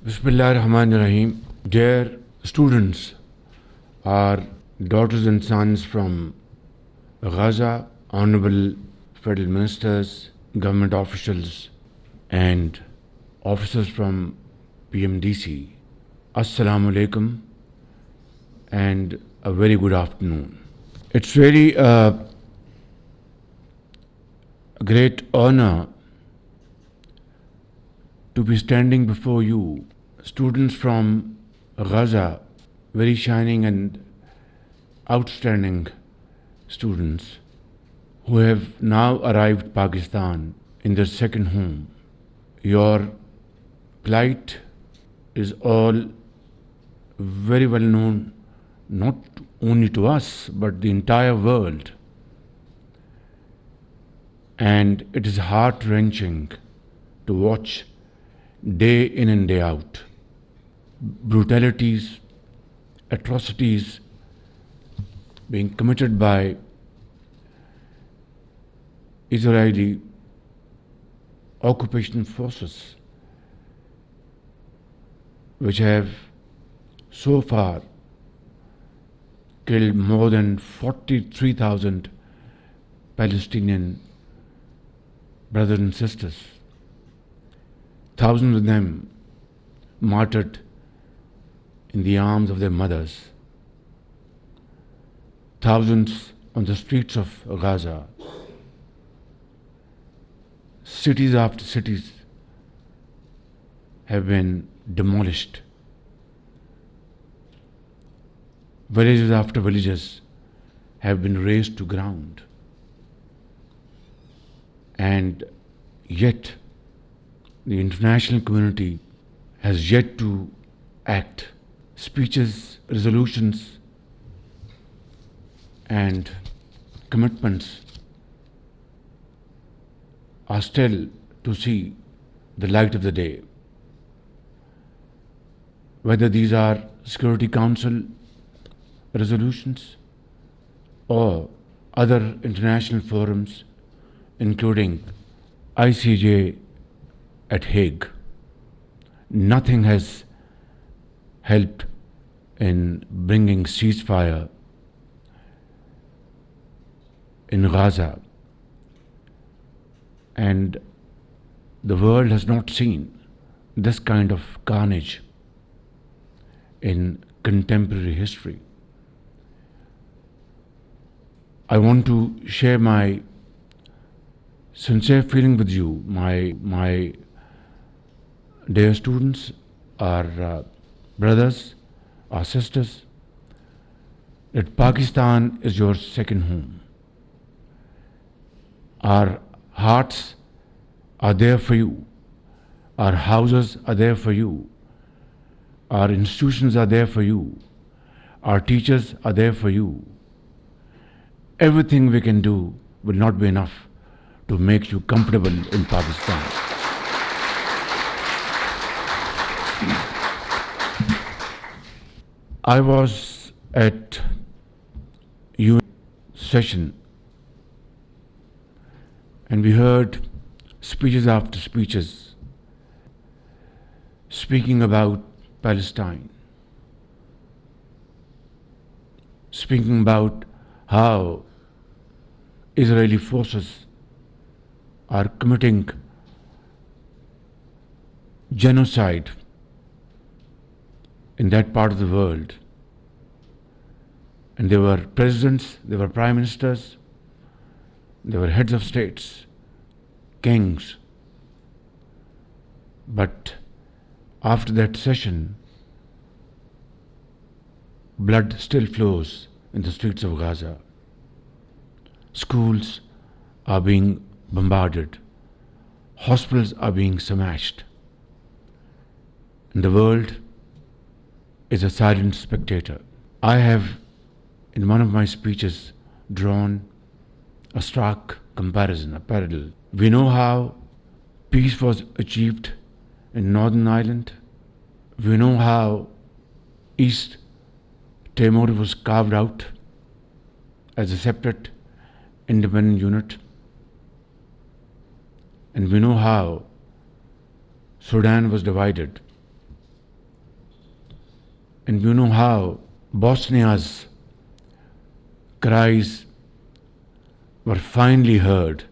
Bismillahirrahmanirrahim. Dear students, our daughters and sons from Gaza, honorable federal ministers, government officials, and officers from PMDC, Assalamu alaikum and a very good afternoon. It's really a great honor to be standing before you, students from Gaza, very shining and outstanding students who have now arrived Pakistan in their second home. Your plight is all very well known, not only to us, but the entire world. And it is heart-wrenching to watch day in and day out brutalities, atrocities being committed by Israeli occupation forces, which have so far killed more than 43,000 Palestinian brothers and sisters. Thousands of them martyred in the arms of their mothers. Thousands on the streets of Gaza. Cities after cities have been demolished. Villages after villages have been razed to ground. And yet, the international community has yet to act. Speeches, resolutions, and commitments are still to see the light of the day. Whether these are Security Council resolutions or other international forums, including ICJ at Hague, nothing has helped in bringing ceasefire in Gaza, and the world has not seen this kind of carnage in contemporary history. I want to share my sincere feeling with you, my dear students, our brothers, our sisters, that Pakistan is your second home. Our hearts are there for you. Our houses are there for you. Our institutions are there for you. Our teachers are there for you. Everything we can do will not be enough to make you comfortable in Pakistan. I was at UN session and we heard speeches after speeches speaking about Palestine, speaking about how Israeli forces are committing genocide in that part of the world. And there were presidents, there were prime ministers, there were heads of states, kings. But after that session, blood still flows in the streets of Gaza. Schools are being bombarded. Hospitals are being smashed. And the world is a silent spectator. I have, in one of my speeches, drawn a stark comparison, a parallel. We know how peace was achieved in Northern Ireland. We know how East Timor was carved out as a separate independent unit. And we know how Sudan was divided And you know how Bosnia's cries were finally heard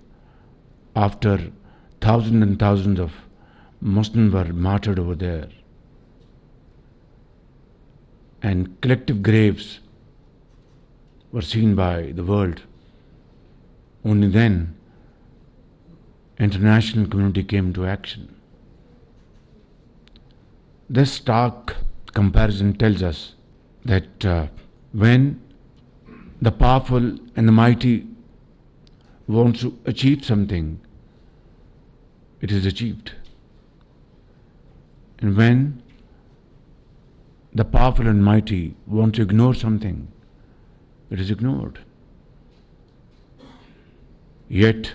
after thousands and thousands of Muslims were martyred over there. And collective graves were seen by the world. Only then international community came into action. This stark comparison tells us that when the powerful and the mighty want to achieve something, it is achieved. And when the powerful and mighty want to ignore something, it is ignored. Yet,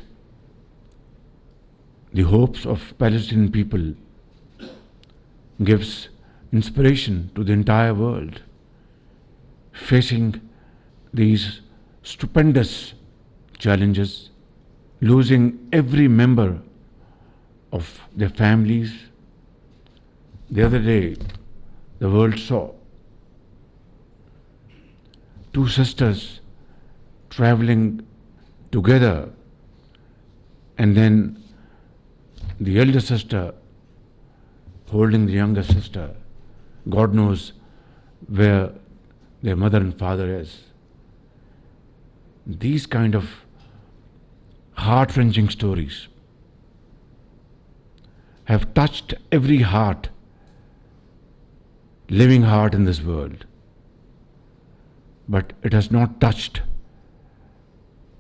the hopes of Palestinian people gives inspiration to the entire world, facing these stupendous challenges, losing every member of their families. The other day, the world saw two sisters traveling together, and then the elder sister holding the younger sister. God knows where their mother and father is. These kind of heart-wrenching stories have touched every heart, living heart in this world. But it has not touched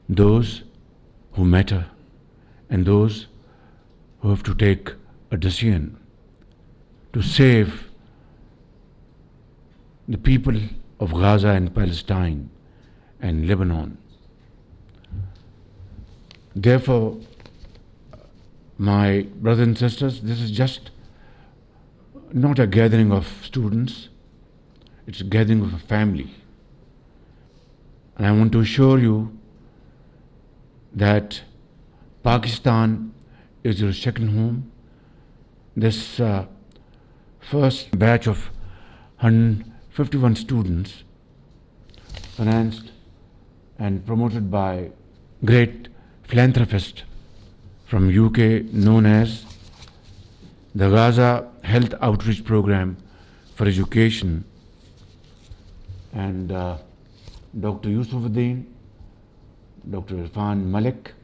those who matter and those who have to take a decision to save the people of Gaza and Palestine and Lebanon. Therefore, my brothers and sisters, this is just not a gathering of students, it's a gathering of a family. And I want to assure you that Pakistan is your second home. This first batch of 151 students, financed and promoted by great philanthropist from UK known as the Gaza Health Outreach Program for Education, and Dr. Yusufuddin, Dr. Irfan Malik.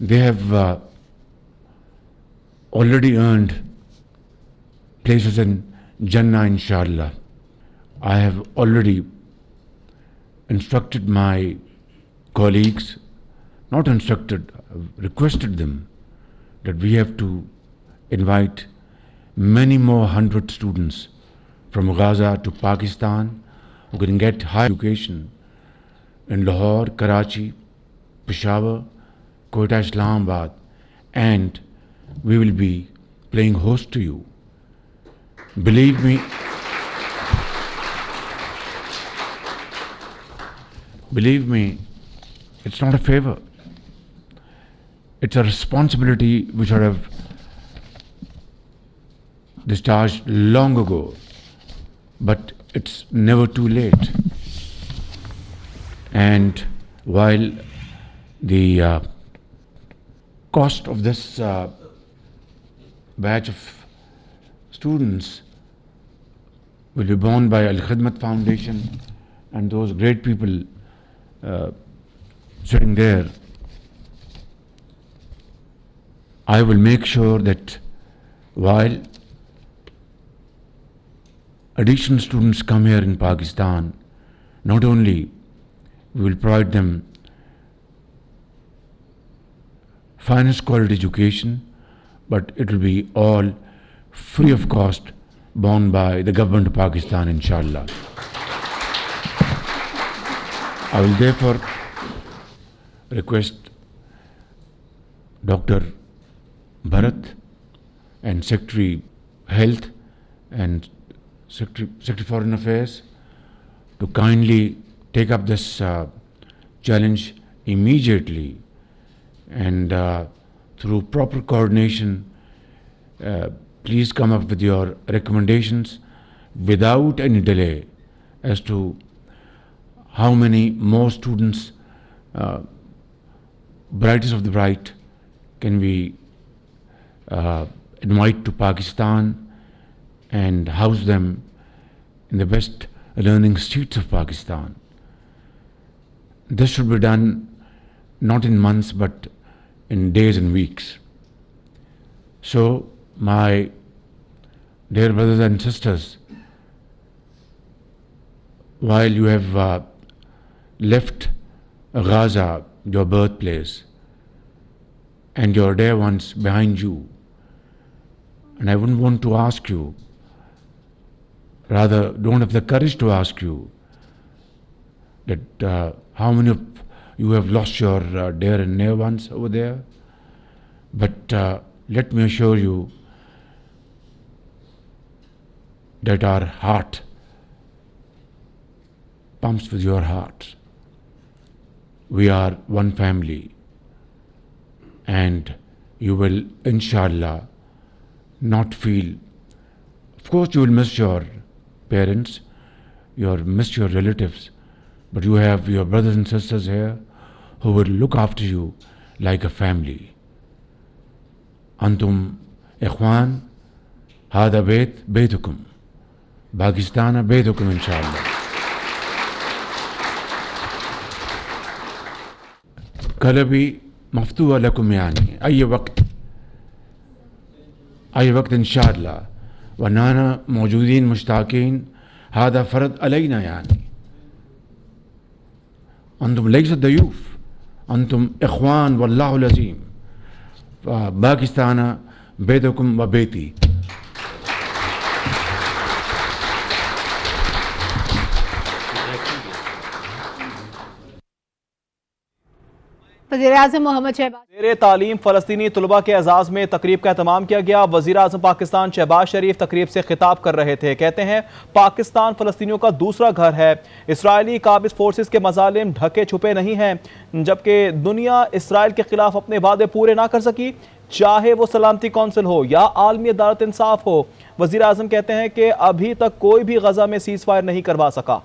They have already earned places in Jannah, inshallah. I have already instructed my colleagues, not instructed, requested them that we have to invite many more 100 students from Gaza to Pakistan who can get higher education in Lahore, Karachi, Peshawar, Quetta, Islamabad, and we will be playing host to you. Believe me, it's not a favor. It's a responsibility which I have discharged long ago, but it's never too late. And while the cost of this batch of students will be borne by Al Khidmat Foundation and those great people sitting there, I will make sure that while additional students come here in Pakistan, not only we will provide them finest quality education, but it will be all free of cost, borne by the government of Pakistan, inshallah. I will therefore request Dr. Bharat and Secretary Health and Secretary Foreign Affairs to kindly take up this challenge immediately, and through proper coordination please come up with your recommendations without any delay as to how many more students, brightest of the bright, can we invite to Pakistan and house them in the best learning streets of Pakistan. This should be done not in months but in days and weeks. So, my dear brothers and sisters, while you have left Gaza, your birthplace, and your dear ones behind you, and I wouldn't want to ask you, rather don't have the courage to ask you, that how many of you have lost your dear and near ones over there. But let me assure you that our heart pumps with your heart. We are one family, and you will, inshallah, not feel. Of course, you will miss your parents, you miss your relatives, but you have your brothers and sisters here who will look after you like a family. Antum ikhwan, hada baytukum, Pakistan baytukum inshallah. قلبي مفتوح لكم يعني أي وقت إن شاء الله، ونحن موجودين مشتاقين. هذا فرض علينا يعني. أنتم ليس ضيوف، أنتم إخوان والله العظيم. باكستان بيتكم وبيتي. वज़ीर-ए-आज़म मोहम्मद शहबाज ज़ेरे तालीम फ़लस्तीनी तलबा के एजाज़ में तकरीब का एहतमाम किया गया। वज़ीर-ए-आज़म पाकिस्तान शहबाज शरीफ तकरीब से खिताब कर रहे थे। कहते हैं पाकिस्तान फ़लस्तीनियों का दूसरा घर है। इसराइली काबिज़ फोर्सेस के मज़ालिम ढके छुपे नहीं हैं, जबकि दुनिया इसराइल के खिलाफ अपने वादे पूरे ना कर सकी, चाहे वो सलामती कौंसिल हो या आलमी अदालत इंसाफ हो। वज़ीर-ए-आज़म कहते हैं कि अभी तक कोई भी गजा में सीज़ फायर नहीं करवा सका।